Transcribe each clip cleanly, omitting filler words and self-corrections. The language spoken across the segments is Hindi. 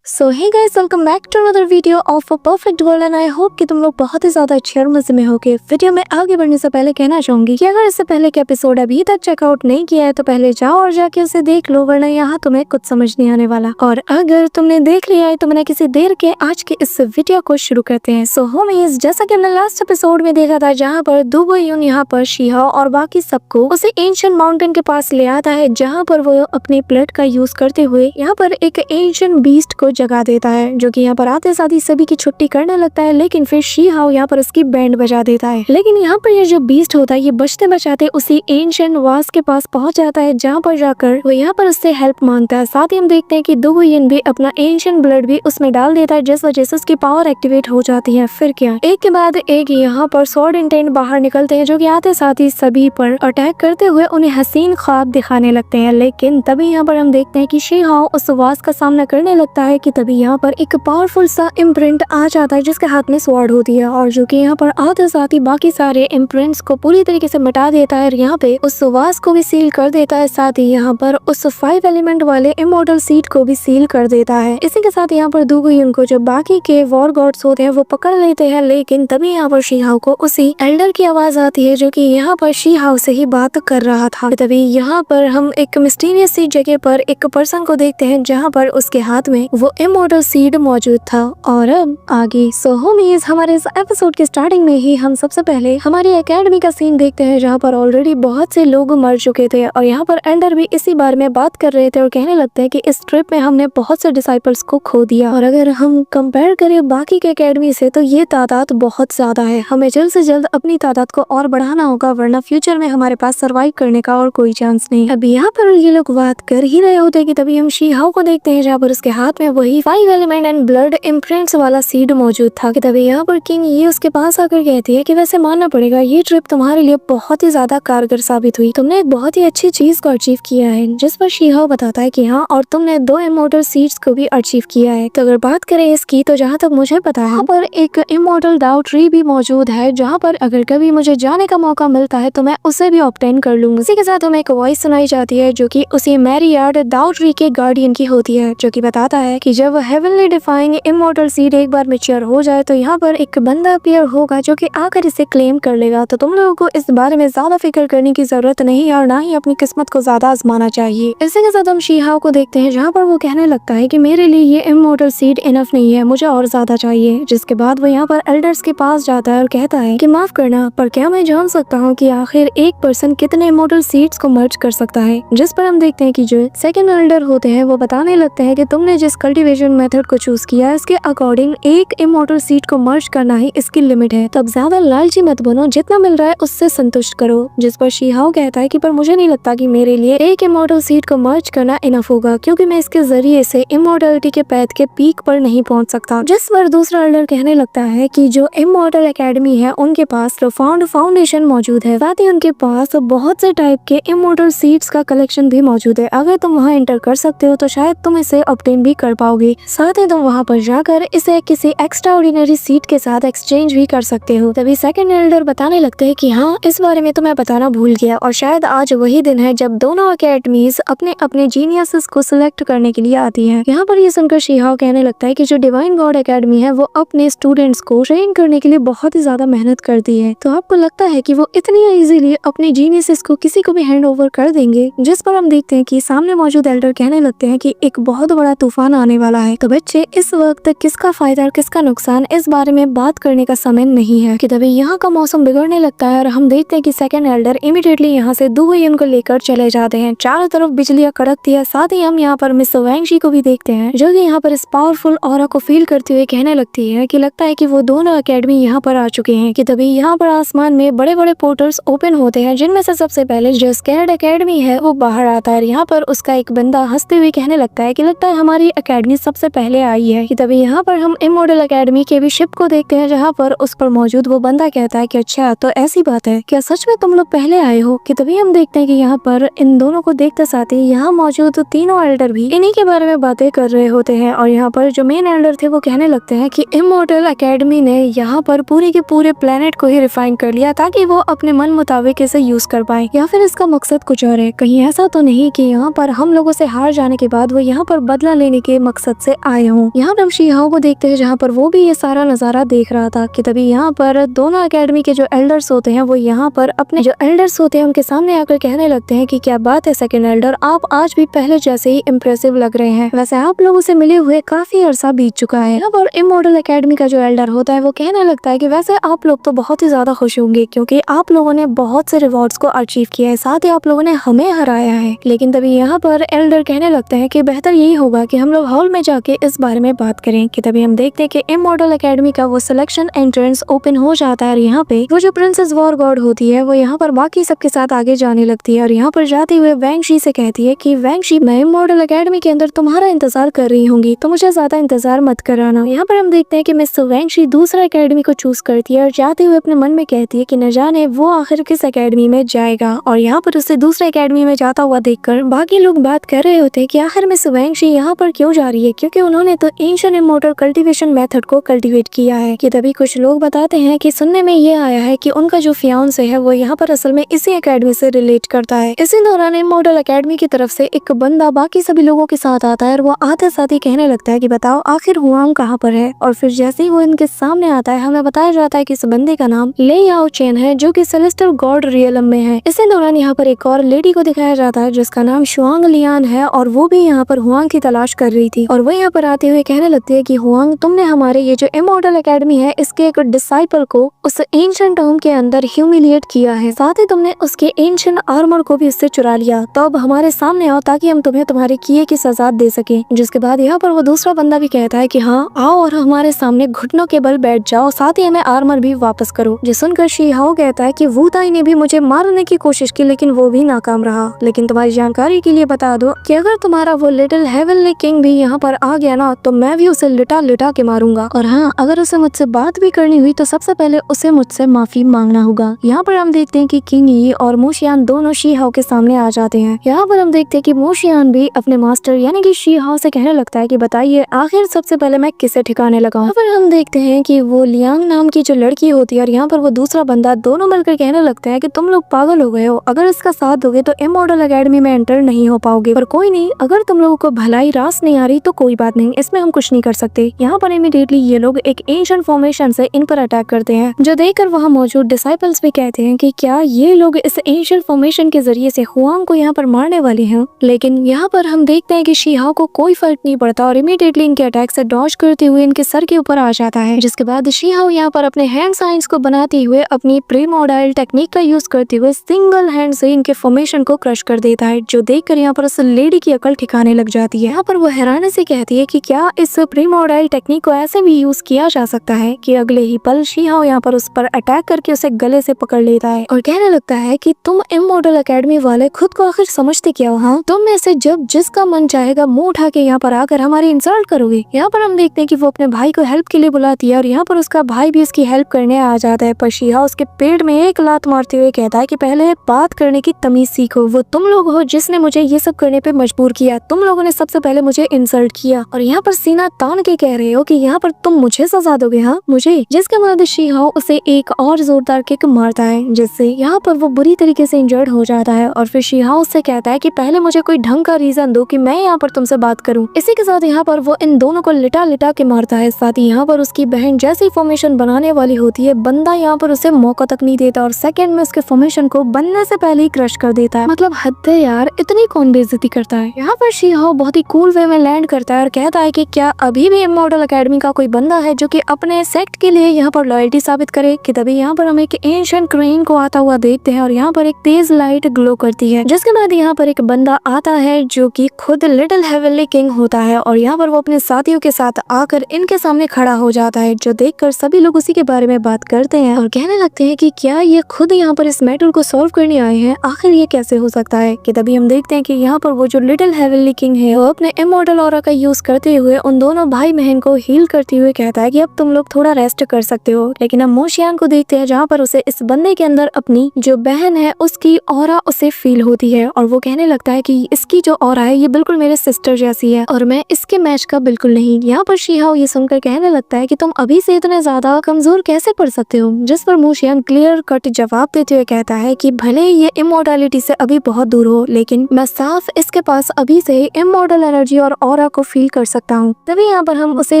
So hey guys, welcome back to another video of a perfect world and I hope कि तुम लोग बहुत ही ज्यादा अच्छे और मजे में होगे। वीडियो में आगे बढ़ने से पहले कहना चाहूंगी कि अगर इससे पहले के एपिसोड अभी तक चेकआउट नहीं किया है तो पहले जाओ और जाके उसे देख लो, वरना यहाँ तुम्हें कुछ समझ नहीं आने वाला। और अगर तुमने देख लिया है तो मैंने किसी देर के आज के इस वीडियो को शुरू करते हैं। सो होमीज, जैसा कि हमने लास्ट एपिसोड में देखा था जहाँ पर दुबो यून यहाँ पर शीहा और बाकी सबको उसे एंशिएंट माउंटेन के पास ले आता है, जहाँ पर वो अपने ब्लड का यूज करते हुए यहाँ पर एक एंशिएंट बीस्ट को जगा देता है, जो कि यहाँ पर आते साथ ही सभी की छुट्टी करने लगता है। लेकिन फिर शी हाओ यहाँ पर उसकी बैंड बजा देता है। लेकिन यहाँ पर ये जो बीस्ट होता है ये बचते बचाते उसी एंशिएंट वास के पास पहुंच जाता है, जहाँ पर जाकर वो यहाँ पर उससे हेल्प मांगता है। साथ ही हम देखते हैं कि दो यन भी अपना एंशिएंट ब्लड भी उसमें डाल देता है, जिस वजह से उसकी पावर एक्टिवेट हो जाती है। फिर क्या, एक के बाद एक यहाँ पर स्वॉर्ड इंटेंट बाहर निकलते हैं, जो कि आते साथ ही सभी पर अटैक करते हुए उन्हें हसीन ख्वाब दिखाने लगते हैं। लेकिन तभी यहाँ पर हम देखते हैं कि शी हाओ उस वास का सामना करने लगता है कि तभी यहाँ पर एक पावरफुल सा इम्प्रिंट आ जाता है, जिसके हाथ में स्वॉर्ड होती है और जो कि यहाँ पर आते साथ ही बाकी सारे इम्प्रिंट्स को पूरी तरीके से मिटा देता है और यहाँ पे उस वास को भी सील कर देता है। साथ ही यहाँ पर उस 5 एलिमेंट वाले इमॉर्टल सीड को भी सील कर देता है। इसी के साथ यहाँ पर दुगुयन को जो बाकी के वॉर गॉड्स होते हैं वो पकड़ लेते हैं। लेकिन तभी यहाँ पर शी हाओ को उसी एल्डर की आवाज आती है, जो कि यहाँ पर शी हाओ से ही बात कर रहा था। तभी यहाँ पर हम एक मिस्टीरियस सी जगह पर एक पर्सन को देखते हैं, जहाँ पर उसके हाथ में वो इमॉर्टल सीड मौजूद था। और अब आगे सो होमीज, हमारे इस एपिसोड के स्टार्टिंग में ही हम सबसे पहले हमारी एकेडमी का सीन देखते हैं, जहाँ पर ऑलरेडी बहुत से लोग मर चुके थे और यहाँ पर एल्डर भी इसी बारे में बात कर रहे थे और कहने लगते हैं कि इस ट्रिप में हमने बहुत से डिसाइपल्स को खो दिया और अगर हम कंपेयर करें बाकी के एकेडमी से तो ये तादाद बहुत ज्यादा है। हमें जल्द से जल्द अपनी तादाद को और बढ़ाना होगा, वरना फ्यूचर में हमारे पास सर्वाइव करने का और कोई चांस नहीं। अभी यहाँ पर ये लोग बात कर ही रहे होते कि तभी हम शी हाओ को देखते हैं, जहाँ पर उसके हाथ में वही 5 एलिमेंट एंड ब्लड इम्प्रिंट्स वाला सीड मौजूद था। कि तभी यहाँ पर किंग ये उसके पास आकर कहती है कि वैसे मानना पड़ेगा ये ट्रिप तुम्हारे लिए बहुत ही ज्यादा कारगर साबित हुई, तुमने एक बहुत ही अच्छी चीज को अचीव किया है। जिस पर शी हाओ बताता है कि हाँ, और तुमने 2 इमॉर्टल सीड्स को भी अचीव किया है। तो अगर बात करें इसकी तो जहाँ तक मुझे पता है यहाँ पर एक इमॉर्टल डाउ ट्री भी मौजूद है, जहाँ पर अगर कभी मुझे जाने का मौका मिलता है तो मैं उसे भी ऑब्टेन कर लूंगा। इसी के साथ हमें एक वॉइस सुनाई जाती है, जो कि उसी मैरियार्ड डाउ ट्री के गार्डियन की होती है, जो कि बताता है कि जब हेवनली डिफाइंग इमॉर्टल सीड एक बार मैच्योर हो जाए तो यहाँ पर एक बंदा अपीयर होगा जो कि आकर इसे क्लेम कर लेगा। तो तुम लोगों को इस बारे में ज्यादा फिक्र करने की जरूरत नहीं और ना ही अपनी किस्मत को ज्यादा आजमाना चाहिए। इसी के साथ हम शी हाओ को देखते हैं, जहाँ पर वो कहने लगता है कि मेरे लिए ये इमॉर्टल सीड इनफ नहीं है, मुझे और ज्यादा चाहिए। जिसके बाद वो यहाँ पर एल्डर्स के पास जाता है और कहता है कि माफ करना, पर क्या मैं जान सकता हूँ कि आखिर एक पर्सन कितने इमॉर्टल सीड्स को मर्ज कर सकता है। जिस पर हम देखते हैं कि जो सेकंड एल्डर होते हैं वो बताने लगते हैं कि तुमने जिस कल्टीवेशन मेथड को चूज किया है इसके अकॉर्डिंग एक इमॉर्टल सीड को मर्ज करना ही इसकी लिमिट है, तो अब ज्यादा लालची मत बनो, जितना मिल रहा है उससे संतुष्ट करो। जिस पर शी हाओ कहता है कि पर मुझे नहीं लगता कि मेरे लिए एक इमॉर्टल सीड को मर्ज करना इनफ होगा, क्योंकि मैं इसके जरिए से इमॉर्टलिटी के पैथ के पीक पर नहीं पहुंच सकता। जिस पर दूसरा एल्डर कहने लगता है कि जो इमॉर्टल एकेडमी है उनके पास प्रोफाउंड फाउंडेशन मौजूद है, साथ ही उनके पास बहुत से टाइप के इमॉर्टल सीड्स का कलेक्शन भी मौजूद है। अगर तुम वहाँ एंटर कर सकते हो तो शायद तुम इसे ऑब्टेन भी कर पाओगे, साथ ही तुम वहाँ पर जाकर इसे किसी एक्स्ट्रा ऑर्डिनरी सीट के साथ एक्सचेंज भी कर सकते हो। तभी सेकंड एल्डर बताने लगते हैं कि हाँ, इस बारे में तो मैं बताना भूल गया और शायद आज वही दिन है जब दोनों अकेडमीज अपने अपने जीनियसेस को सिलेक्ट करने के लिए आती हैं। यहाँ पर ये सुनकर शी हाओ कहने लगता है कि जो डिवाइन गॉड एकेडमी है वो अपने स्टूडेंट्स को ट्रेन करने के लिए बहुत ही ज्यादा मेहनत करती है, तो आपको लगता है कि वो इतनी इजीली अपने जीनियसेस को किसी को भी हैंड ओवर कर देंगे। जिस पर हम देखते हैं कि सामने मौजूद एल्डर कहने लगते हैं कि एक बहुत बड़ा तूफान आने वाला है, तो बच्चे इस वक्त किसका फायदा और किसका नुकसान इस बारे में बात करने का समय नहीं है। कि तभी यहाँ का मौसम बिगड़ने लगता है और हम देखते हैं कि सेकंड एल्डर इमीडिएटली यहाँ से दुगुयन को लेकर चले जाते हैं। चारों तरफ बिजलियां कड़कती है। साथ ही हम यहाँ पर मिस वैंगशी को भी देखते हैं, जो कि यहाँ पर इस पावरफुल ऑरा को फील करते हुए कहने लगती है कि लगता है कि वो दोनों एकेडमी यहाँ पर आ चुके हैं। कि तभी यहाँ पर आसमान में बड़े बड़े पोर्टल्स ओपन होते हैं, जिनमें से सबसे पहले जो स्कैर्ड एकेडमी है वो बाहर आता है। यहाँ पर उसका एक बंदा हंसते हुए कहने लगता है कि लगता है हमारी एकेडमी सबसे पहले आई है। कि तभी यहाँ पर हम इमॉर्टल एकेडमी के भी शिप को देखते हैं, जहाँ पर उस पर मौजूद वो बंदा कहता है कि अच्छा तो ऐसी बात है क्या, सच में तुम लोग पहले आए हो। कि तभी हम देखते हैं कि यहाँ पर इन दोनों को देखते साथ ही यहाँ मौजूद तीनों एल्डर भी इन्हीं के बारे में बातें कर रहे होते हैं और यहाँ पर जो मेन एल्डर थे वो कहने लगते हैं कि इमॉर्टल एकेडमी ने यहाँ पर पूरे के पूरे प्लेनेट को ही रिफाइन कर लिया ताकि वो अपने मन मुताबिक इसे यूज कर पाए, या फिर इसका मकसद कुछ और है। कहीं ऐसा तो नहीं कि यहाँ पर हम लोगों से हार जाने के बाद वो यहाँ पर बदला लेने के मकसद से आए हूँ। यहाँ पर हम शीहाओ को देखते हैं जहाँ पर वो भी ये सारा नजारा देख रहा था कि तभी यहाँ पर दोनों एकेडमी के जो एल्डर्स होते हैं वो यहाँ पर अपने जो एल्डर्स होते हैं उनके सामने आकर कहने लगते हैं कि क्या बात है सेकंड एल्डर, आप आज भी पहले जैसे ही इम्प्रेसिव लग रहे हैं। वैसे आप लोगों से मिले हुए काफी अरसा बीत चुका है। यहाँ पर इमॉर्टल एकेडमी का जो एल्डर होता है वो कहने लगता है कि वैसे आप लोग तो बहुत ही ज्यादा खुश होंगे क्योंकि आप लोगों ने बहुत से रिवॉर्ड्स को अचीव किया है, साथ ही आप लोगों ने हमें हराया है। लेकिन तभी यहाँ पर एल्डर कहने लगता है कि बेहतर यही होगा कि हम लोग हॉल में जाके इस बारे में बात करें। कि तभी हम देखते हैं कि इमॉर्टल एकेडमी का वो सिलेक्शन एंट्रेंस ओपन हो जाता है और यहाँ पे वो जो प्रिंसेस वॉर गॉड होती है वो यहाँ पर बाकी सबके साथ आगे जाने लगती है और यहाँ पर जाते हुए वैंगशी से कहती है कि वैंगशी, मैं इमॉर्टल एकेडमी के अंदर तुम्हारा इंतजार कर रही होंगी, तो मुझे ज्यादा इंतजार मत कराना। यहाँ पर हम देखते हैं कि मिस वैंगशी दूसरा एकेडमी को चूज करती है और जाते हुए अपने मन में कहती है कि न जाने वो आखिर किस एकेडमी में जाएगा। और यहाँ पर उसे दूसरे एकेडमी में जाता हुआ देखकर बाकी लोग बात कर रहे होते हैं कि आखिर मिस वैंगशी यहाँ पर क्यों जा रही है, क्योंकि उन्होंने तो एंशिएंट इमॉर्टल कल्टीवेशन मेथड को कल्टीवेट किया है। कि तभी कुछ लोग बताते हैं कि सुनने में ये आया है कि उनका जो फियांसे है वो यहाँ पर असल में इसी एकेडमी से रिलेट करता है। इसी दौरान इमॉर्टल एकेडमी की तरफ से एक बंदा बाकी सभी लोगों के साथ आता है और वो आते साथ ही कहने लगता है कि बताओ आखिर हुआंग कहाँ पर है। और फिर जैसे ही वो इनके सामने आता है हमें बताया जाता है कि इस बंदे का नाम ले याओ चेन है जो कि सेलेस्टियल गॉड रियलम में है। इसी दौरान यहाँ पर एक और लेडी को दिखाया जाता है जिसका नाम शुआंग लियान है और वो भी यहाँ पर हुआंग की तलाश कर रही थी। और वो यहाँ पर आते हुए कहने लगती है कि हुआंग, तुमने हमारे ये जो इमॉर्टल एकेडमी है इसके एक डिसाइपल को उस एंशिएंट टॉम के अंदर ह्यूमिलिएट किया है, साथ ही तुमने उसके एंशिएंट आर्मर को भी उससे चुरा लिया। तो अब हमारे सामने आओ ताकि हम तुम्हें तुम्हारे किए की सजा दे सके। जिसके बाद यहाँ पर वो दूसरा बंदा भी कहता है कि हाँ आओ और हमारे सामने घुटनों के बल बैठ जाओ, साथ ही हमें आर्मर भी वापस करो। जो सुनकर शीहाओ कहता है कि वू ताई ने भी मुझे मारने की कोशिश की लेकिन वो भी नाकाम रहा। लेकिन तुम्हारी जानकारी के लिए बता दो कि अगर तुम्हारा वो लिटिल हेवनली किंग भी यहाँ पर आ गया ना तो मैं भी उसे लिटा लिटा के मारूंगा। और हाँ, अगर उसे मुझसे बात भी करनी हुई तो सबसे पहले उसे मुझसे माफी मांगना होगा। यहाँ पर हम देखते हैं कि किंग यी और मोशियान दोनों शीहाओ के सामने आ जाते हैं। यहाँ पर हम देखते हैं कि मोशियान भी अपने मास्टर यानी कि शीहाओ से कहने लगता है कि बताइए आखिर सबसे पहले मैं किसे ठिकाने लगाऊं। यहाँ पर हम देखते हैं कि वो लियांग नाम की जो लड़की होती है और यहाँ पर वो दूसरा बंदा दोनों मिलकर कहने लगते हैं कि तुम लोग पागल हो गए हो, अगर इसका साथ दोगे तो इमॉर्टल एकेडमी में एंटर नहीं हो पाओगे। पर कोई नहीं, अगर तुम लोगों को भलाई रास नहीं आ रही तो कोई बात नहीं, इसमें हम कुछ नहीं कर सकते। यहाँ पर इमीडिएटली ये लोग एक एंशिएंट फॉर्मेशन से इन पर अटैक करते हैं, जो देखकर वहाँ मौजूद डिसाइपल्स भी कहते हैं कि क्या ये लोग इस एंशिएंट फॉर्मेशन के जरिए से हुआंग को यहाँ पर मारने वाले हैं। लेकिन यहाँ पर हम देखते हैं कि शीहाओ को कोई फर्क नहीं पड़ता और इमीडिएटली इनके अटैक से डॉज करते हुए इनके सर के ऊपर आ जाता है। जिसके बाद शीहाओ यहाँ पर अपने हैंड साइंस को बनाते हुए अपनी प्रीमोडाइल टेक्निक का यूज करते हुए सिंगल हैंड से इनके फॉर्मेशन को क्रश कर देता है, जो देखकर यहाँ पर उस लेडी की अकल ठिकाने लग जाती है। यहाँ पर वो हैरानी से कहती है कि क्या इस प्रीमोडाइल टेक्निक को ऐसे भी यूज किया जा सकता है कि अगले ही पल शीहाओ यहाँ पर उस पर अटैक करके उसे गले से पकड़ लेता है और कहने लगता है कि तुम इमॉर्टल एकेडमी वाले खुद को आखिर समझते क्या हो? हाँ, तुम में से जब जिसका मन चाहेगा मुंह उठा के यहाँ पर आकर हमारी इंसल्ट करोगे। यहाँ पर हम देखते हैं कि वो अपने भाई को हेल्प के लिए बुलाती है और यहाँ पर उसका भाई भी उसकी हेल्प करने आ जाता है। पर शीहाओ उसके पेट में एक लात मारते हुए कहता है कि पहले बात करने की तमीज सीखो, वो तुम लोग हो जिसने मुझे ये सब करने पे मजबूर किया, तुम लोगों ने सबसे पहले मुझे इंसल्ट किया और यहाँ पर सीना तान के कह रहे हो कि यहाँ पर तुम मुझे सजा दोगे? हाँ, मुझे। जिसके बाद शीहाओ उसे एक और जोरदार किक मारता है जिससे यहाँ पर वो बुरी तरीके से इंजर्ड हो जाता है और फिर शीहाओ उससे कहता है कि पहले मुझे कोई ढंग का रीजन दो कि मैं यहाँ पर तुमसे बात करूँ। इसी के साथ यहाँ पर वो इन दोनों को लिटा लिटा के मारता है। साथ ही यहाँ पर उसकी बहन जैसी फॉर्मेशन बनाने वाली होती है, बंदा यहाँ पर उसे मौका तक नहीं देता और सेकंड में उसके फॉर्मेशन को बनने से पहले ही क्रश कर देता है। मतलब हद है यार, इतनी कौन बेइज्जती करता है। यहाँ पर शीहाओ बहुत ही कूल वे में लैंड करता है और कहता है कि क्या अभी भी इमॉर्टल एकेडमी का कोई बंदा है जो कि अपने सेक्ट के लिए यहाँ पर लॉयल्टी साबित करे? कि तभी यहाँ पर हम एक एंशिएंट क्रेन को आता हुआ देखते हैं और यहाँ पर एक तेज लाइट ग्लो करती है। जिसके बाद यहाँ पर एक बंदा आता है जो कि खुद लिटिल हेवनली किंग होता है और यहाँ पर वो अपने साथियों के साथ आकर इनके सामने खड़ा हो जाता है, जो देखकर सभी लोग उसी के बारे में बात करते हैं और कहने लगते हैं कि क्या ये खुद यहाँ पर इस मैटर को सॉल्व करने आए हैं, आखिर ये कैसे हो सकता है। कि तभी हम देखते हैं कि यहाँ पर वो जो लिटिल हेवनली किंग है वो अपने इमॉर्टल ऑरा का यूज करते हुए उन दोनों भाई बहन को हील करते हुए कहता है कि अब तुम लोग थोड़ा रेस्ट कर सकते हो। लेकिन हम मोशियान को देखते हैं जहाँ पर उसे इस बंदे के अंदर अपनी जो बहन है उसकी ऑरा उसे फील होती है और वो कहने लगता है कि इसकी जो ऑरा है ये बिल्कुल मेरे सिस्टर जैसी है और मैं इसके मैच का बिल्कुल नहीं। यहाँ पर शीहाओ ये सुनकर कहने लगता है कि तुम अभी से इतने ज्यादा कमजोर कैसे पड़ सकते हो? जिस पर मोशियान क्लियर कट जवाब देते हुए कहता है कि भले ये इमॉर्टैलिटी से अभी बहुत दूर हो लेकिन मैं साफ इसके पास अभी से इमॉर्टल एनर्जी और ऑरा ऑरा को फील कर सकता हूँ। तभी यहाँ पर हम उसे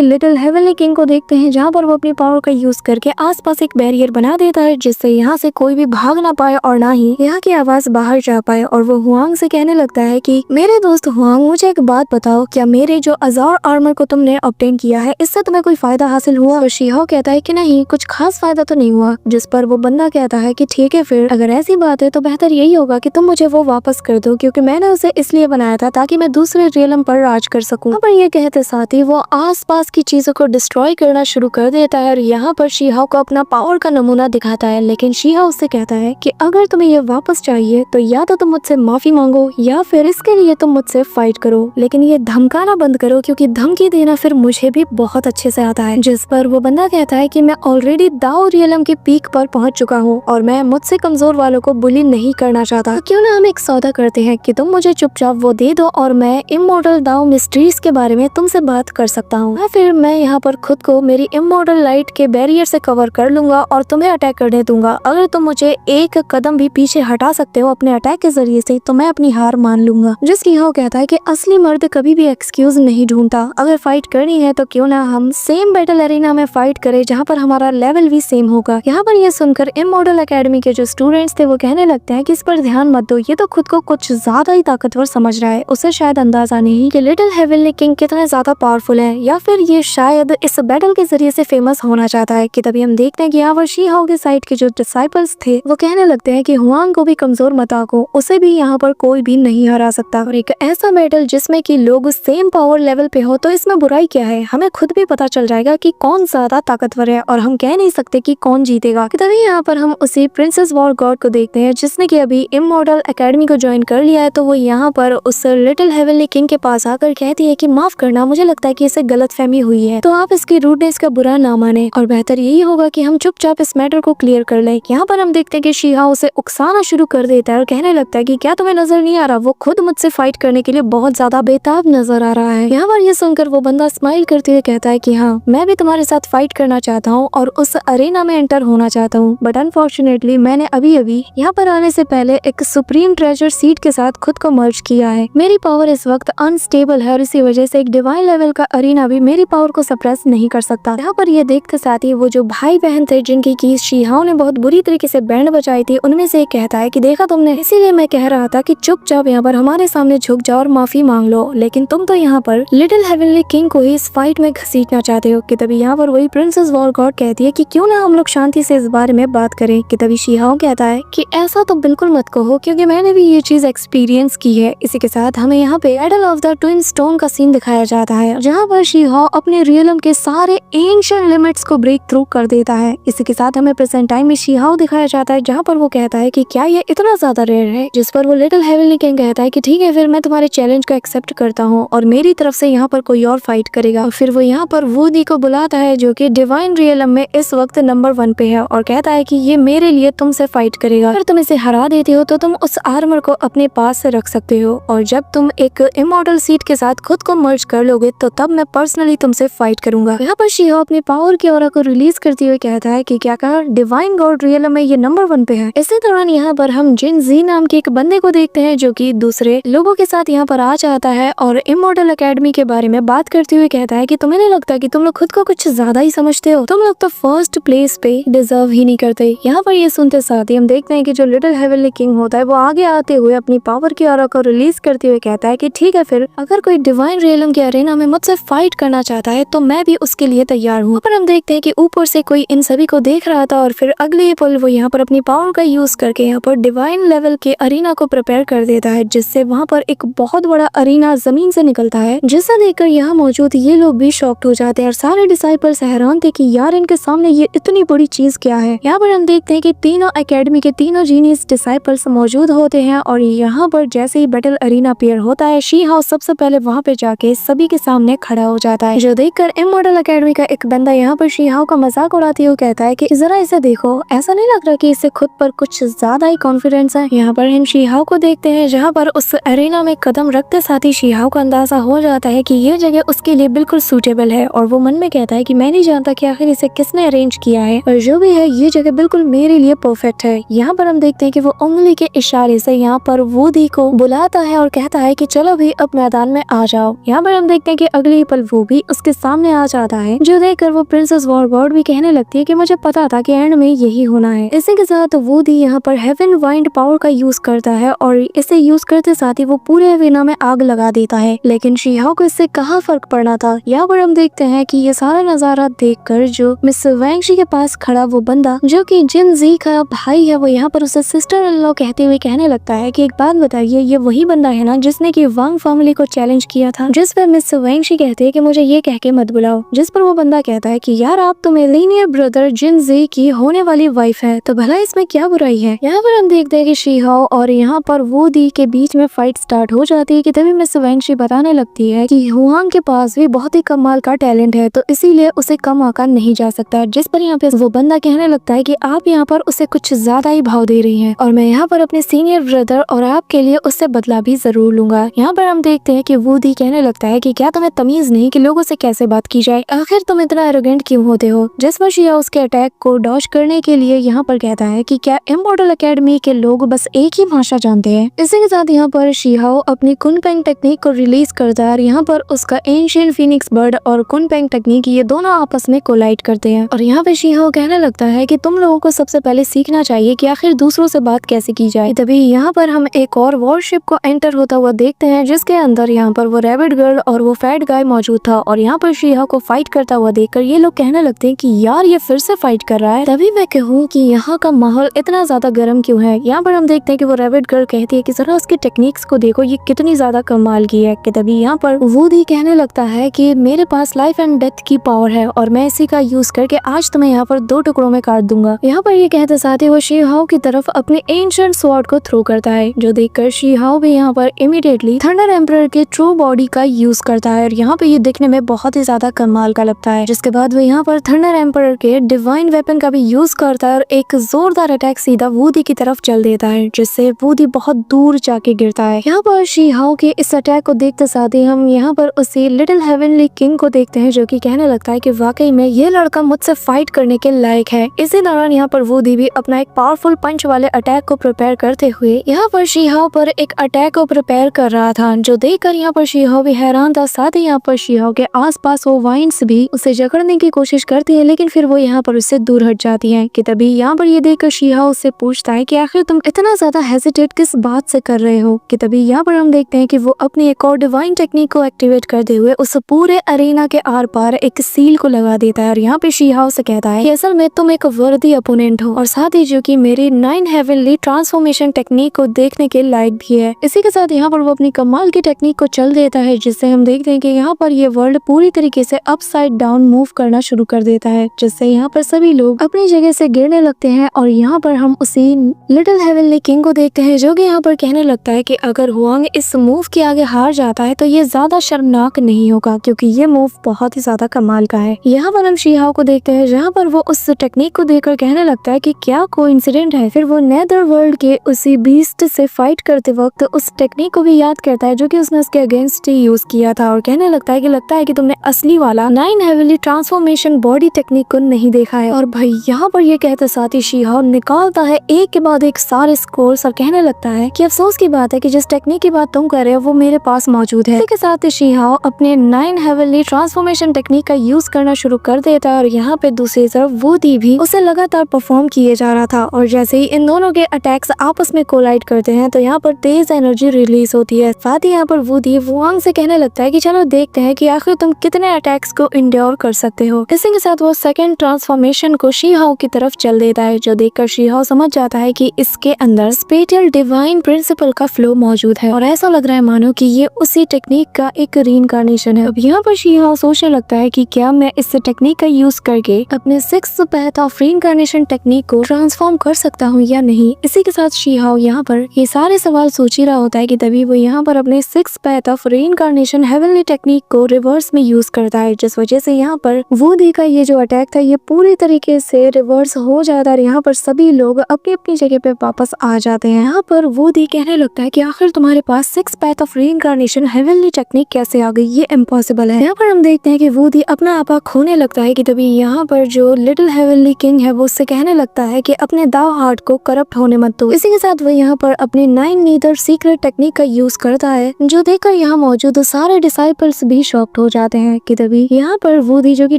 लिटिल हेवनली किंग को देखते हैं, जहाँ पर वो अपनी पावर का यूज करके आसपास एक बैरियर बना देता है, जिससे यहाँ से कोई भी भाग ना पाए और ना ही यहाँ की आवाज बाहर जा पाए। और वो हुआंग से कहने लगता है कि मेरे दोस्त हुआंग, मुझे एक बात बताओ, क्या मेरे जो अज़ोर आर्मर को तुमने ऑब्टेन किया है इससे तुम्हें कोई फायदा हासिल हुआ? और शीहाओ कहता है कि नहीं, कुछ खास फायदा तो नहीं हुआ। जिस पर वो बंदा कहता है कि ठीक है, फिर अगर ऐसी बात है तो बेहतर यही होगा कि तुम मुझे वो वापस कर दो, क्योंकि मैंने उसे इसलिए बनाया था ताकि मैं दूसरे रियलम पर राज कर सकूं। पर ये कहते साथ ही वो आसपास की चीजों को डिस्ट्रॉय करना शुरू कर देता है और यहाँ पर शीहाओ को अपना पावर का नमूना दिखाता है। लेकिन शीहाओ उससे कहता है कि अगर तुम्हें ये वापस चाहिए तो या तो तुम मुझसे माफी मांगो या फिर इसके लिए तुम मुझसे फाइट करो, लेकिन ये धमकाना बंद करो, क्योंकि धमकी देना फिर मुझे भी बहुत अच्छे से आता है। जिस पर वो बंदा कहता है कि मैं ऑलरेडी दाओ रियलम के पीक पर पहुंच चुका हूँ और मैं मुझसे कमजोर वालों को बुली नहीं करना चाहता। तो क्यों ना हम एक सौदा करते हैं कि तुम मुझे चुपचाप वो दे दो और मैं इमॉर्टल दाओ मिस्ट्रीज के बारे में तुमसे बात कर सकता हूँ, या फिर मैं यहाँ पर खुद को मेरी इमॉर्टल लाइट के बैरियर से कवर कर लूंगा और तुम्हें अटैक करने दूंगा। अगर तुम मुझे एक कदम भी पीछे हटा सकते हो अपने अटैक के जरिए से तो मैं अपनी हार मान लूंगा। जिसकी हाँ कहता है कि असली मर्द कभी भी एक्सक्यूज नहीं ढूंढता, अगर फाइट करनी है तो क्यों ना हम सेम बैटल एरिना में फाइट करें जहाँ पर हमारा लेवल भी सेम होगा। यहाँ पर ये सुनकर इमॉर्टल एकेडमी के जो स्टूडेंट्स थे वो कहने लगते हैं कि इस पर ध्यान मत दो, ये तो खुद को कुछ ज्यादा ही ताकतवर समझ रहा है, उसे शायद अंदाजा नहीं कि लिटिल हेवनली किंग कितना ज्यादा पावरफुल है, या फिर ये शायद इस बैटल के जरिए से फेमस होना चाहता है। कि तभी हम देखते हैं कि यहाँ पर शीहाओ के साइड के जो डिसाइपल्स थे वो कहने लगते हैं कि हुआंग को भी कमजोर मत आको, उसे भी यहाँ पर कोई भी नहीं हरा सकता। और एक ऐसा बैटल जिसमें कि लोग सेम पावर लेवल पे हो तो इसमें बुराई क्या है, हमें खुद भी पता चल जाएगा कि कौन ज्यादा ताकतवर है और हम कह नहीं सकते कि कौन जीतेगा। कि तभी यहाँ पर हम उसी प्रिंसेस वॉर गॉड को देखते हैं जिसने कि अभी इमॉर्टल एकेडमी को ज्वाइन कर लिया है। तो वो यहाँ पर उस लिटिल हेवनली किंग के पास आकर कहती है कि माफ करना, मुझे लगता है कि इसे गलतफहमी हुई है, तो आप इसकी रूडनेस का बुरा ना माने और बेहतर यही होगा कि हम चुपचाप इस मैटर को क्लियर कर लें। यहाँ पर हम देखते हैं कि शीहाओ उसे उकसाना शुरू कर देता है और कहने लगता है कि क्या तुम्हें नजर नहीं आ रहा, वो खुद मुझसे फाइट करने के लिए बहुत ज्यादा बेताब नजर आ रहा है। यहाँ पर ये सुनकर वो बंदा स्माइल करते हुए कहता है कि हाँ, मैं भी तुम्हारे साथ फाइट करना चाहता हूँ और उस अरेना में एंटर होना चाहता हूँ, बट अनफॉर्चुनेटली मैंने अभी अभी यहाँ पर आने से पहले एक सुप्रीम ट्रेजर सीट के साथ खुद को मर्ज किया है। मेरी पावर इस वक्त अनस्टेबल है और इसी वजह से एक डिवाइन लेवल का अरीना भी मेरी पावर को सप्रेस नहीं कर सकता। यहाँ पर ये देखते साथ ही वो जो भाई बहन थे जिनकी की शीहाओ ने बहुत बुरी तरीके से बैंड बजाई थी, उनमें से एक कहता है कि देखा तुमने, इसीलिए मैं कह रहा था कि चुपचाप यहाँ पर हमारे सामने झुक जाओ और माफी मांग लो, लेकिन तुम तो यहाँ पर लिटिल हेवनली किंग को ही इस फाइट में घसीटना चाहते हो। कि तभी यहाँ पर वही प्रिंसेस वॉर गॉड कहती है कि क्यों ना हम लोग शांति से इस बारे में बात करें। कि तभी शीहाओ कहता है कि ऐसा तो बिल्कुल मत कहो, क्योंकि मैंने भी ये चीज एक्सपीरियंस की है। इसी के साथ हमें यहाँ पे battle of the twin stone का सीन दिखाया जाता है, जहाँ पर शीहाओ अपने रियलम के सारे एंशिएंट लिमिट्स को ब्रेक थ्रू कर देता है। इसी के साथ हमें प्रेजेंट टाइम में शीहाओ दिखाया जाता है, जहाँ पर वो कहता है कि क्या ये इतना ज्यादा रेयर है। जिस पर वो लिटिल हेवनली किंग कहता है कि ठीक है, फिर मैं तुम्हारे चैलेंज को एक्सेप्ट करता हूँ और मेरी तरफ से यहाँ पर कोई और फाइट करेगा। फिर वो यहाँ पर वूडी को बुलाता है जो कि डिवाइन रियलम में इस वक्त नंबर 1 पे है और कहता है कि ये मेरे लिए तुमसे फाइट करेगा। अगर तुम इसे हरा देते हो तो तुम उस आर्मर को अपने पास से रख सकते हो, और जब तुम एक इमॉर्टल सीट के साथ खुद को मर्ज कर लोगे तो तब मैं पर्सनली तुमसे फाइट करूंगा। यहाँ पर शीहाओ अपने पावर की ऑरा को रिलीज करते हुए कहता है कि क्या कहा, डिवाइन गॉड रियलम में ये नंबर 1 पे है। इसी दौरान यहाँ पर हम जिन जी नाम के एक बंदे को देखते हैं जो कि दूसरे लोगों के साथ यहाँ पर आ जाता है और इमॉर्टल एकेडमी के बारे में बात करते हुए कहता है कि तुम्हें नहीं लगता कि तुम लोग खुद को कुछ ज्यादा ही समझते हो, तुम लोग तो फर्स्ट प्लेस पे डिजर्व ही नहीं करते। यहाँ पर ये सुनते साथ ही हम देखते हैं कि जो लिटिल हेवनली किंग होता है वो आगे आते हुए अपनी पावर की ऑरा को रिलीज करते हुए कहता है कि ठीक है, फिर अगर कोई डिवाइन रियलम के अरेना में मुझसे फाइट करना चाहता है तो मैं भी उसके लिए तैयार हूँ। पर हम देखते हैं कि ऊपर से कोई इन सभी को देख रहा था और फिर अगले पल वो यहाँ पर अपनी पावर का यूज करके यहाँ पर डिवाइन लेवल के अरीना को प्रिपेयर कर देता है, जिससे वहाँ पर एक बहुत बड़ा अरीना जमीन से निकलता है, जिसे देखकर यहाँ मौजूद ये लोग भी शॉक्ड हो जाते हैं और सारे डिसाइपल्स हैरान थे कि यार इनके सामने ये इतनी बड़ी चीज क्या है। यहाँ पर हम देखते हैं कि तीनों एकेडमी के तीनों जीनियस डिसाइपल्स मौजूद होते हैं और यहाँ पर जैसे ही बैटल अरीना अपीयर होता है, शीहाओ सबसे पहले वहाँ पे जाके सभी के सामने खड़ा हो जाता है, जो देखकर इमॉर्टल एकेडमी का एक बंदा यहाँ पर शीहाओ का मजाक उड़ाते हुए कहता है कि जरा इसे देखो, ऐसा नहीं लग रहा कि इसे खुद पर कुछ ज्यादा ही कॉन्फिडेंस है। यहाँ पर हम शीहाओ को देखते हैं जहाँ पर उस अरेना में कदम रखते साथ ही शीहाओ को अंदाजा हो जाता है कि ये जगह उसके लिए बिल्कुल सूटेबल है और वो मन में कहता है कि मैं नहीं जानता कि आखिर इसे किसने अरेंज किया है, और जो भी है ये जगह बिल्कुल मेरे लिए परफेक्ट है। यहाँ पर हम देखते हैं कि वो उंगली के इशारे से यहाँ पर वूडी को बुलाता है और कहता है कि चलो भी अब मैदान में आ जाओ। यहाँ पर हम देखते हैं कि अगले ही पल वो भी उसके सामने आ जाता है, जो देखकर वो प्रिंसेस वॉरबॉर्ड भी कहने लगती है कि मुझे पता था कि एंड में यही होना है। इसी के साथ वूडी यहाँ पर हेवन वाइंड पावर का यूज करता है और इसे यूज करते साथ ही वो पूरे हवेना में आग लगा देता है, लेकिन शीहाओ को इससे कहाँ फर्क पड़ना था। यहाँ पर हम देखते हैं कि ये सारा नजारा देखकर जो मिस वैंगशी के पास खड़ा वो बंदा जो कि जिन जी का भाई है, वो यहाँ पर उसे सिस्टर इन लॉ कहते हुए कहने लगता है कि एक बात बताइए, ये वही बंदा है ना जिसने की वांग फैमिली को चैलेंज किया था। जिस पर मिस वैंगशी कहते हैं कि मुझे ये कह के मत बुलाओ। जिस पर वो बंदा कहता है कि यार आप तो मिलीनियर ब्रदर जिन जी की होने वाली वाइफ है, तो भला इसमें क्या बुराई है। यहाँ पर हम देखते हैं कि शीहाओ और यहाँ पर वूडी के बीच में फाइट स्टार्ट हो जाती है कि तभी मिस वैंगशी बताने लगती है कि हुआंग के पास भी बहुत ही कमाल का टैलेंट है, तो इसीलिए उसे कम आका नहीं जा सकता। जिस पर यहाँ पे वो बंदा कहने लगता है कि आप यहाँ पर उसे कुछ ज्यादा ही भाव दे रही हैं और मैं यहाँ पर अपने सीनियर ब्रदर और आपके लिए उससे बदला भी जरूर लूंगा। यहाँ पर हम देखते हैं कि वूडी कहने लगता है कि क्या तुम्हें तमीज नहीं कि लोगों से कैसे बात की जाए, आखिर तुम इतना एरोगेंट क्यों होते हो। जिस पर शिया उसके अटैक को डॉज करने के लिए यहाँ पर कहता है कि क्या इमॉर्टल एकेडमी के लोग बस एक ही भाषा जानते हैं। इसी के साथ यहाँ पर शिहाओ अपनी कुनपेंग टेक्निक को रिलीज करता है और यहाँ पर उसका एंशिएंट फिनिक्स बर्ड और कुनपेंग टेक्निक ये दोनों आपस में कोलाइड करते हैं और यहाँ पे शिहाओ कहने लगता है कि तुम लोगों को सबसे पहले सीखना चाहिए कि आखिर दूसरों से बात कैसे की जाए। तभी यहाँ पर हम एक और वॉरशिप को एंटर होता हुआ देखते हैं, जिसके अंदर यहाँ पर वो रैबिट गर्ल और वो फैट गाय मौजूद था और यहाँ पर शिहाओ को फाइट करता हुआ देखकर ये लोग कहने लगते हैं कि यार ये फिर से फाइट कर रहा है। तभी मैं कहूँ कि यहाँ का माहौल इतना ज्यादा गर्म क्यों है। यहाँ पर हम देखते हैं कि वो रैबिट गर्ल कहती है कि जरा उसकी टेक्निक्स को देखो, ये कितनी ज्यादा कमाल की है। कि तभी यहाँ पर वूडी कहने लगता है कि मेरे पास लाइफ एंड डेथ की पावर है और मैं इसी का यूज करके आज तुम्हें यहाँ पर 2 टुकड़ों में काट दूंगा। यहाँ पर ये कहते साथ ही वो शीहाओ की तरफ अपने एंशिएंट स्वॉर्ड को थ्रो करता है, जो देखकर शीहाओ भी यहाँ पर इमीडिएटली थंडर एम्परर के ट्रू बॉडी का यूज करता है और यहाँ पे ये दिखने में बहुत ही ज्यादा कमाल का लगता है। जिसके बाद वो यहाँ पर थंडर एम्परर के डिवाइन वेपन का भी यूज करता है और एक जोरदार अटैक सीधा वूडी की तरफ चल देता है, जिससे वूडी बहुत दूर जाके गिरता है। यहाँ पर शीहाओ के इस अटैक को देखते साथ ही हम यहाँ पर उसी लिटिल हेवनली किंग को देखते हैं, जो कि कहने लगता है कि वाकई में ये लड़का मुझसे फाइट करने के लायक है। इसी दौरान यहाँ पर वूडी भी अपना एक पावरफुल पंच वाले अटैक को प्रिपेयर करते हुए यहाँ पर शीहाओ पर एक अटैक को प्रिपेयर कर रहा था, जो देखकर यहाँ पर शीहाओ भी हैरान था। साथ ही यहाँ पर शीहाओ के आसपास वो वाइन्स भी उसे जकड़ने की कोशिश करती है, लेकिन फिर वो यहाँ पर उससे दूर हट जाती है। कि तभी यहाँ पर ये देखकर शीहाओ उससे पूछता है कि आखिर तुम इतना ज्यादा हेजिटेट किस बात से कर रहे हो। कि तभी यहाँ पर हम देखते हैं कि वो अपनी एक और डिवाइन टेक्निक को एक्टिवेट करते हुए उस पूरे अरेना के आर पार एक सील को लगा देता है और यहाँ पे शीहाओ से कहता है कि असल में तुम एक वर्दी अपोनेंट हो और साथ ही जो कि मेरी 9 हेवनली ट्रांसफॉर्मेशन टेक्निक को देखने के लायक भी है। इसी के साथ यहाँ पर वो अपनी कमाल की टेक्निक को चल देता है, जिससे हम देखते हैं कि यहाँ पर ये वर्ल्ड पूरी तरीके से अपसाइड डाउन मूव करना शुरू कर देता है, जिससे यहाँ पर सभी लोग अपनी जगह से गिरने लगते हैं। और यहाँ पर हम उसी लिटिल हेवनली किंग को देखते हैं, जो कि यहाँ पर कहने लगता है कि अगर हुआंग इस मूव के आगे हार जाता है तो ये ज्यादा शर्मनाक नहीं होगा, क्योंकि ये मूव बहुत ही ज्यादा कमाल का है। यहाँ पर हम शीहाओ को देखते हैं, जहाँ पर वो उस टेक्निक को देखकर कहने लगता है कि क्या कोइंसिडेंट है। फिर वो नेदर वर्ल्ड के उसी बीस्ट से फाइट करते वक्त उस टेक्निक को भी याद करता है, जो कि उसने उसके अगेंस्ट ही यूज किया था और कहने लगता है कि तुमने असली वाला 9 हेवनली ट्रांसफॉर्मेशन बॉडी टेक्निक को नहीं देखा है। और भाई यहाँ पर ये कहते साथ ही शीहाओ निकालता है एक के बाद एक सारे स्कोर्स और कहने लगता है कि अफसोस की बात है कि जिस टेक्निक की बात तुम कर रहे हो वो मेरे पास मौजूद है। इसी के साथ शीहाओ अपने 9 हेवनली ट्रांसफॉर्मेशन टेक्निक का यूज करना शुरू कर देता है और यहाँ पे दूसरी तरफ वूडी भी उसे लगातार परफॉर्म किए जा रहा था। और जैसे ही इन दोनों के अटैक्स आपस में कोलाइड करते हैं तो यहाँ पर तेज एनर्जी रिलीज होती है। साथ ही यहाँ पर वूडी वुआंग से कहने लगता है कि चलो देखते हैं कि आखिर तुम कितने अटैक्स को इंड्योर कर सकते हो। इसी के साथ वो सेकंड ट्रांसफॉर्मेशन को शीहाओ की तरफ चल देता है, जो देखकर शीहाओ समझ जाता है कि इसके अंदर स्पेटियल डिवाइन प्रिंसिपल का फ्लो मौजूद है और ऐसा लग रहा है मानो कि ये उसी टेक्निक का एक रीइंकार्नेशन है। अब यहाँ पर शीहाओ सोचने लगता है कि क्या मैं इस टेक्निक का यूज करके अपने 6th path of reincarnation technique को ट्रांसफॉर्म कर सकता हूँ या नहीं। इसी के साथ शीहाओ यहाँ पर ये सारे सवाल सोच ही रहा होता है कि तभी वो यहाँ पर अपने 6th path of reincarnation heavenly technique को रिवर्स में यूज करता है, जिस वजह से यहाँ पर वूडी का ये जो अटैक था ये पूरी तरीके से रिवर्स हो जाता है। यहाँ पर सभी लोग अपनी अपनी जगह पे वापस आ जाते हैं। यहाँ पर वूडी कहने लगता है कि आखिर तुम्हारे पास 6th path of reincarnation heavenly technique कैसे आ गई, ये इम्पॉसिबल है। यहाँ पर हम देखते हैं कि वूडी अपना आपा खोने लगता है कि तभी यहाँ पर जो लिटिल हेवनली किंग है वो उससे कहने लगता है कि अपने दाव हार्ट को करप्ट होने मत दो। इसी के साथ वो यहाँ पर अपने 9 नीदर सीक्रेट टेक्निक का यूज करता है, जो देखकर यहाँ यहाँ मौजूद सारे डिसाइपल्स भी शॉक्ड हो जाते हैं कि तभी यहाँ पर वूडी जो कि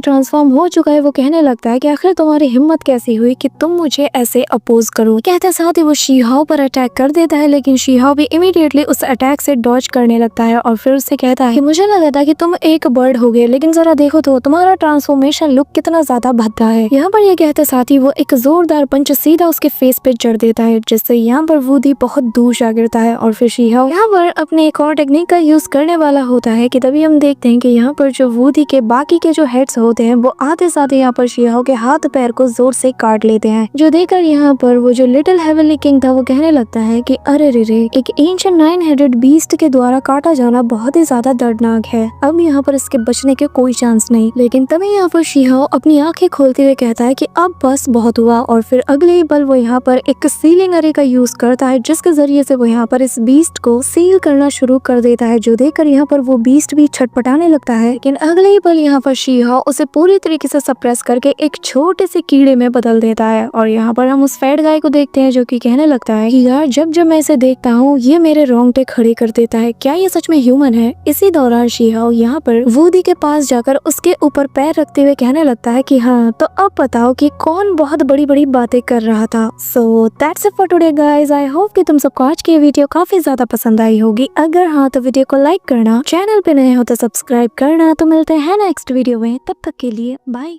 ट्रांसफॉर्म हो चुका है वो कहने लगता है कि आखिर तुम्हारी हिम्मत कैसी हुई कि तुम मुझे ऐसे अपोज करो। कहते साथ ही वो शीहाओ पर अटैक कर देता है, लेकिन शीहाओ भी इमीडिएटली उस अटैक से डॉज करने लगता है और फिर उससे कहता है कि मुझे लगा था कि तुम एक बर्ड हो गए, लेकिन जरा देखो तो तुम्हारा ट्रांसफॉर्मेशन लुक कितना ज्यादा भद्दा है। यहाँ पर ये कहते साथ ही वो एक जोरदार पंच सीधा उसके फेस पे जड़ देता है, जिससे यहाँ पर वूडी बहुत दूर जा गिरता है और फिर शीहाओ यहाँ पर अपने एक और टेक्निक का यूज करने वाला होता है कि तभी हम देखते हैं कि यहाँ पर जो वूडी के बाकी के जो हेड्स होते हैं वो आते साथ यहाँ पर शीहाओ के हाथ पैर को जोर से काट लेते हैं, जो देखकर यहाँ पर वो जो लिटिल हेवनली किंग था वो कहने लगता है कि अरे रे रे, एक एंशिएंट 9-हेडेड बीस्ट के द्वारा काटा जाना बहुत ही ज्यादा दर्दनाक है, अब यहाँ पर इसके बचने के कोई चांस नहीं। लेकिन तभी यहाँ पर शीहाओ अपनी आंखें खोलते हुए कहता है कि अब बस बहुत हुआ और फिर अगले ही पल वो यहाँ पर एक सीलिंग अरे का यूज करता है, जिसके जरिए से वो यहाँ पर इस बीस्ट को सील करना शुरू कर देता है, जो देखकर यहाँ पर वो बीस्ट भी छटपटाने लगता है। लेकिन अगले ही पल यहाँ पर शीहाओ उसे पूरी तरीके से सप्रेस करके एक छोटे से कीड़े में बदल देता है और यहाँ पर हम उस फैट गाय को देखते हैं जो कि कहने लगता है कि यार जब जब मैं इसे देखता हूँ ये मेरे रोंगटे खड़े कर देता है, क्या ये सच में ह्यूमन है। इसी दौरान शीहाओ यहाँ पर वूडी के पास जाकर उसके ऊपर पैर रखते हुए कहने लगता है कि हाँ तो अब बताओ कि कौन बहुत बड़ी बड़ी बातें कर रहा था। So that's it for today guys, I hope कि तुम सबको आज की वीडियो काफी ज्यादा पसंद आई होगी। अगर हाँ तो वीडियो को लाइक करना, चैनल पे नए हो तो सब्सक्राइब करना। तो मिलते हैं नेक्स्ट वीडियो में, तब तक के लिए बाय।